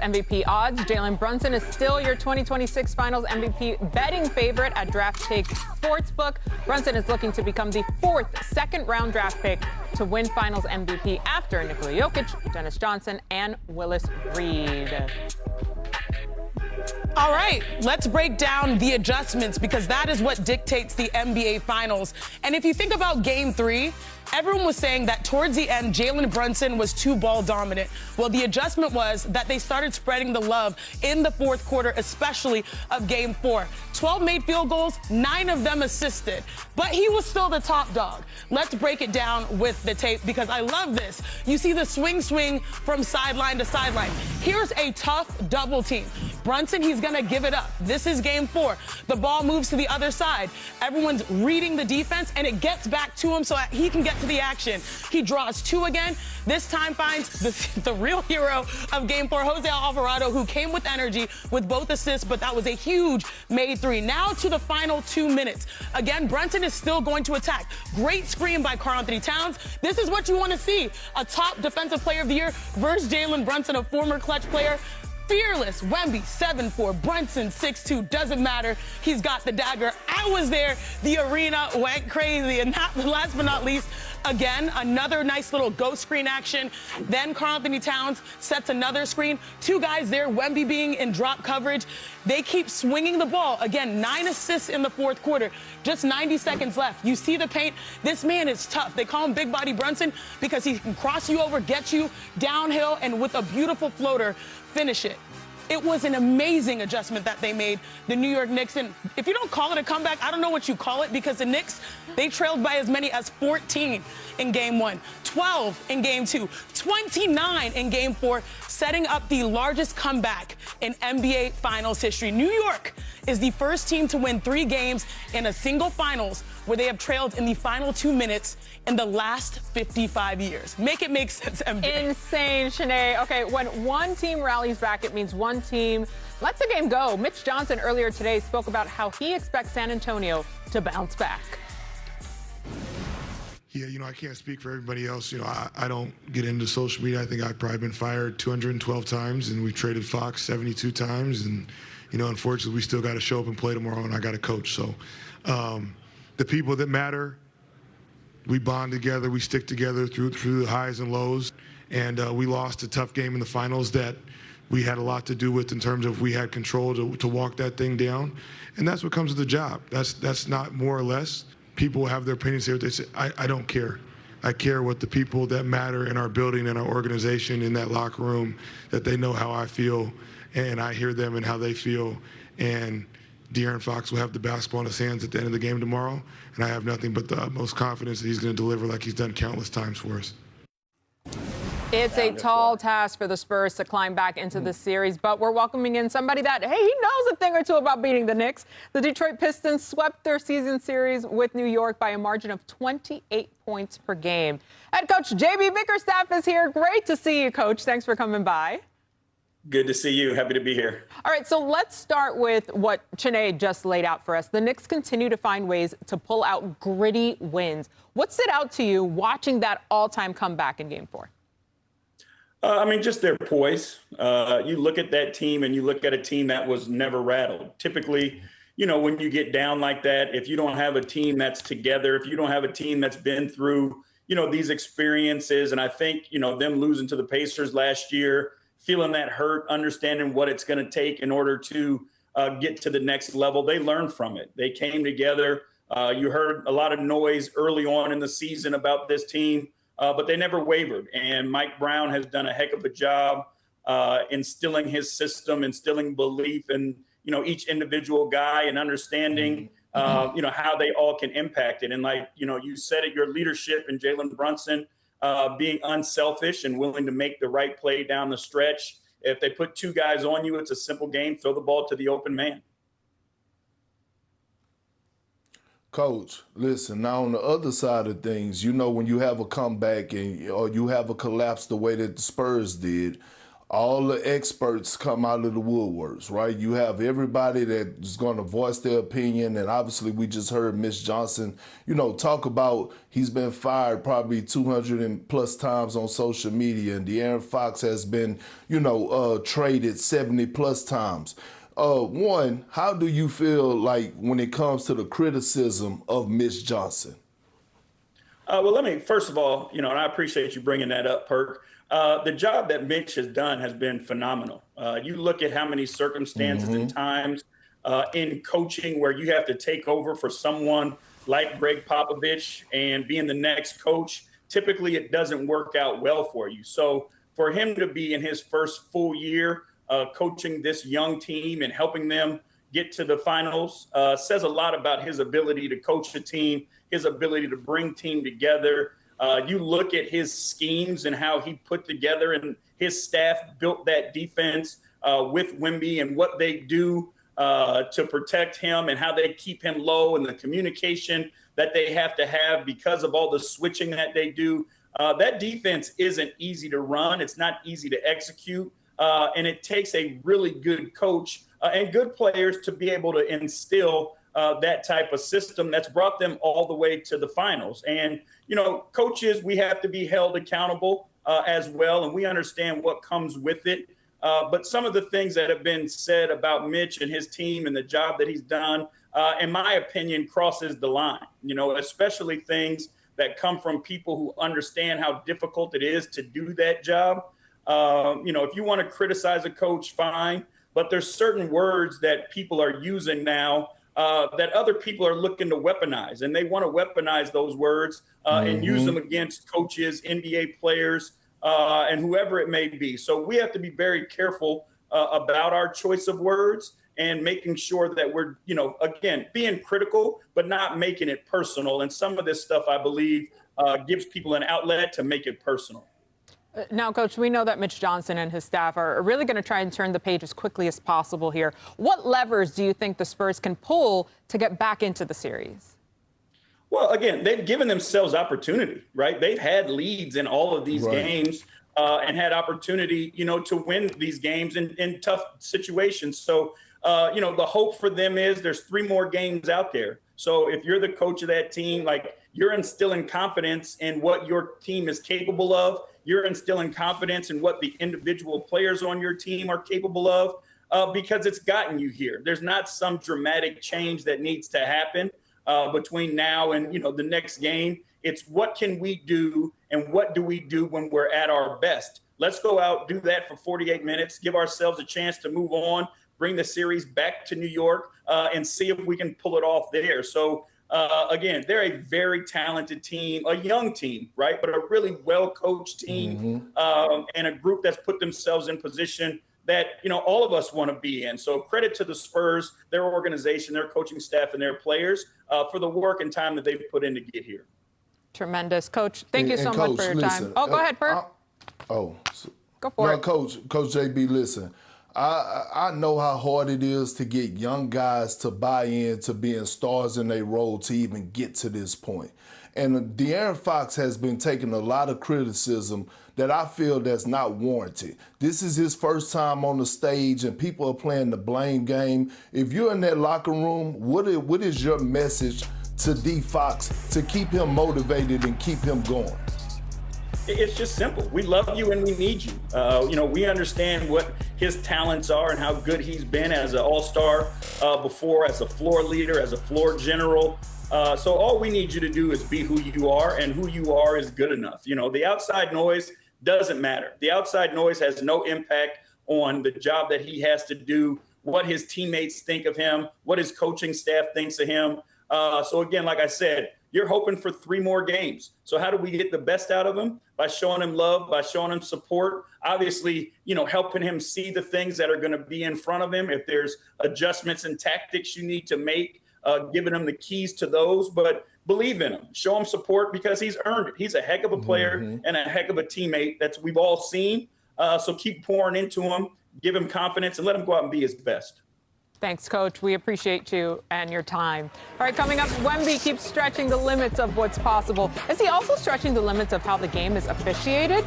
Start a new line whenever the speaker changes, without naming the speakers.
MVP odds. Jalen Brunson is still your 2026 Finals MVP betting favorite at DraftKings Sportsbook. Brunson is looking to become the fourth second-round draft pick to win Finals MVP after Nikola Jokic, Dennis Johnson, and Willis Reed.
All right, let's break down the adjustments because that is what dictates the NBA Finals. And if you think about Game 3, everyone was saying that towards the end, Jalen Brunson was too ball dominant. Well, the adjustment was that they started spreading the love in the fourth quarter, especially of Game 4. 12 made field goals, 9 of them assisted, but he was still the top dog. Let's break it down with the tape because I love this. You see the swing from sideline to sideline. Here's a tough double team. Brunson, he's gonna give it up. This is Game 4. The ball moves to the other side. Everyone's reading the defense and it gets back to him so that he can get to the action. He draws 2 again. This time finds the real hero of Game 4, Jose Alvarado, who came with energy with both assists, but that was a huge made 3. Now to the final 2 minutes. Again, Brunson is still going to attack. Great screen by Karl-Anthony Towns. This is what you want to see. A top defensive player of the year versus Jalen Brunson, a former clutch player. Fearless. Wemby, 7'4", Brunson, 6'2", doesn't matter. He's got the dagger. I was there. The arena went crazy. And last but not least, again, another nice little ghost screen action. Then Karl-Anthony Towns sets another screen. 2 guys there, Wemby being in drop coverage. They keep swinging the ball. Again, 9 assists in the fourth quarter. Just 90 seconds left. You see the paint. This man is tough. They call him Big Body Brunson because he can cross you over, get you downhill, and with a beautiful floater, finish it. It was an amazing adjustment that they made, the New York Knicks. And if you don't call it a comeback, I don't know what you call it because the Knicks, they trailed by as many as 14 in Game 1, 12 in Game 2, 29 in Game 4, setting up the largest comeback in NBA Finals history. New York is the first team to win 3 games in a single Finals where they have trailed in the final 2 minutes in the last 55 years. Make it make sense, MJ.
Insane, Shanae. Okay, when one team rallies back, it means one team lets the game go. Mitch Johnson earlier today spoke about how he expects San Antonio to bounce back.
Yeah, I can't speak for everybody else. I don't get into social media. I think I've probably been fired 212 times, and we've traded Fox 72 times. And, unfortunately, we still got to show up and play tomorrow, and I got to coach. So the people that matter, we bond together, we stick together through the highs and lows. And we lost a tough game in the finals that we had a lot to do with in terms of we had control to walk that thing down. And that's what comes with the job. That's not more or less. People have their opinions, say what they say. I don't care. I care what the people that matter in our building and our organization in that locker room, that they know how I feel, and I hear them and how they feel. And De'Aaron Fox will have the basketball in his hands at the end of the game tomorrow, and I have nothing but the utmost confidence that he's going to deliver like he's done countless times for us.
It's a tall task for the Spurs to climb back into the series, but we're welcoming in somebody that, hey, he knows a thing or two about beating the Knicks. The Detroit Pistons swept their season series with New York by a margin of 28 points per game. Head coach JB Bickerstaff is here. Great to see you, Coach. Thanks for coming by.
Good to see you. Happy to be here.
All right, so let's start with what Chiney just laid out for us. The Knicks continue to find ways to pull out gritty wins. What stood out to you watching that all-time comeback in Game 4?
Just their poise. You look at that team and you look at a team that was never rattled. Typically, when you get down like that, if you don't have a team that's together, if you don't have a team that's been through, these experiences, and I think, them losing to the Pacers last year, feeling that hurt, understanding what it's going to take in order to get to the next level, they learned from it. They came together. You heard a lot of noise early on in the season about this team. But they never wavered. And Mike Brown has done a heck of a job instilling his system, instilling belief in, each individual guy and understanding, how they all can impact it. And like, you said it, your leadership and Jalen Brunson being unselfish and willing to make the right play down the stretch. If they put 2 guys on you, it's a simple game. Throw the ball to the open man.
Coach, listen, now on the other side of things, when you have a comeback or you have a collapse the way that the Spurs did, all the experts come out of the woodworks, right? You have everybody that's going to voice their opinion, and obviously we just heard Mitch Johnson, talk about he's been fired probably 200 and plus times on social media, and De'Aaron Fox has been, traded 70 plus times. One, how do you feel like when it comes to the criticism of Mitch Johnson?
Well, let me, first of all, and I appreciate you bringing that up, Perk. The job that Mitch has done has been phenomenal. You look at how many circumstances and times in coaching where you have to take over for someone like Greg Popovich and being the next coach. Typically, it doesn't work out well for you. So for him to be in his first full year coaching this young team and helping them get to the finals says a lot about his ability to coach the team, his ability to bring team together. You look at his schemes and how he put together and his staff built that defense with Wemby and what they do to protect him and how they keep him low and the communication that they have to have because of all the switching that they do. That defense isn't easy to run. It's not easy to execute. And it takes a really good coach and good players to be able to instill that type of system that's brought them all the way to the finals. And, coaches, we have to be held accountable as well, and we understand what comes with it. But some of the things that have been said about Mitch and his team and the job that he's done, in my opinion, crosses the line, especially things that come from people who understand how difficult it is to do that job. If you want to criticize a coach, fine, but there's certain words that people are using now that other people are looking to weaponize, and they want to weaponize those words and use them against coaches, NBA players, and whoever it may be. So we have to be very careful about our choice of words and making sure that we're, again, being critical, but not making it personal. And some of this stuff, I believe, gives people an outlet to make it personal.
Now, Coach, we know that Mitch Johnson and his staff are really going to try and turn the page as quickly as possible here. What levers do you think the Spurs can pull to get back into the series?
Well, again, they've given themselves opportunity, right? They've had leads in all of these games and had opportunity, to win these games in tough situations. So, the hope for them is there's 3 more games out there. So if you're the coach of that team, you're instilling confidence in what your team is capable of. You're instilling confidence in what the individual players on your team are capable of because it's gotten you here. There's not some dramatic change that needs to happen between now and, the next game. It's what can we do and what do we do when we're at our best? Let's go out, do that for 48 minutes, give ourselves a chance to move on, bring the series back to New York and see if we can pull it off there. So, again, they're a very talented team, a young team, right? But a really well-coached team and a group that's put themselves in position that, all of us want to be in. So credit to the Spurs, their organization, their coaching staff, and their players for the work and time that they've put in to get here.
Tremendous. Coach, thank you so much for your time. Oh, go ahead, Perk. Go for it.
Coach JB, listen. I know how hard it is to get young guys to buy in to being stars in their role to even get to this point. And De'Aaron Fox has been taking a lot of criticism that I feel that's not warranted. This is his first time on the stage and people are playing the blame game. If you're in that locker room, what is your message to D Fox to keep him motivated and keep him going?
It's just simple. We love you and we need you. We understand what his talents are and how good he's been as an all-star before, as a floor leader, as a floor general. So all we need you to do is be who you are, and who you are is good enough. The outside noise doesn't matter. The outside noise has no impact on the job that he has to do, what his teammates think of him, what his coaching staff thinks of him. So again, like I said, you're hoping for 3 more games. So how do we get the best out of him? By showing him love, by showing him support, obviously, helping him see the things that are going to be in front of him. If there's adjustments and tactics you need to make, giving him the keys to those, but believe in him, show him support because he's earned it. He's a heck of a player and a heck of a teammate that we've all seen. So keep pouring into him, give him confidence, and let him go out and be his best.
Thanks, Coach. We appreciate you and your time. All right, coming up, Wemby keeps stretching the limits of what's possible. Is he also stretching the limits of how the game is officiated?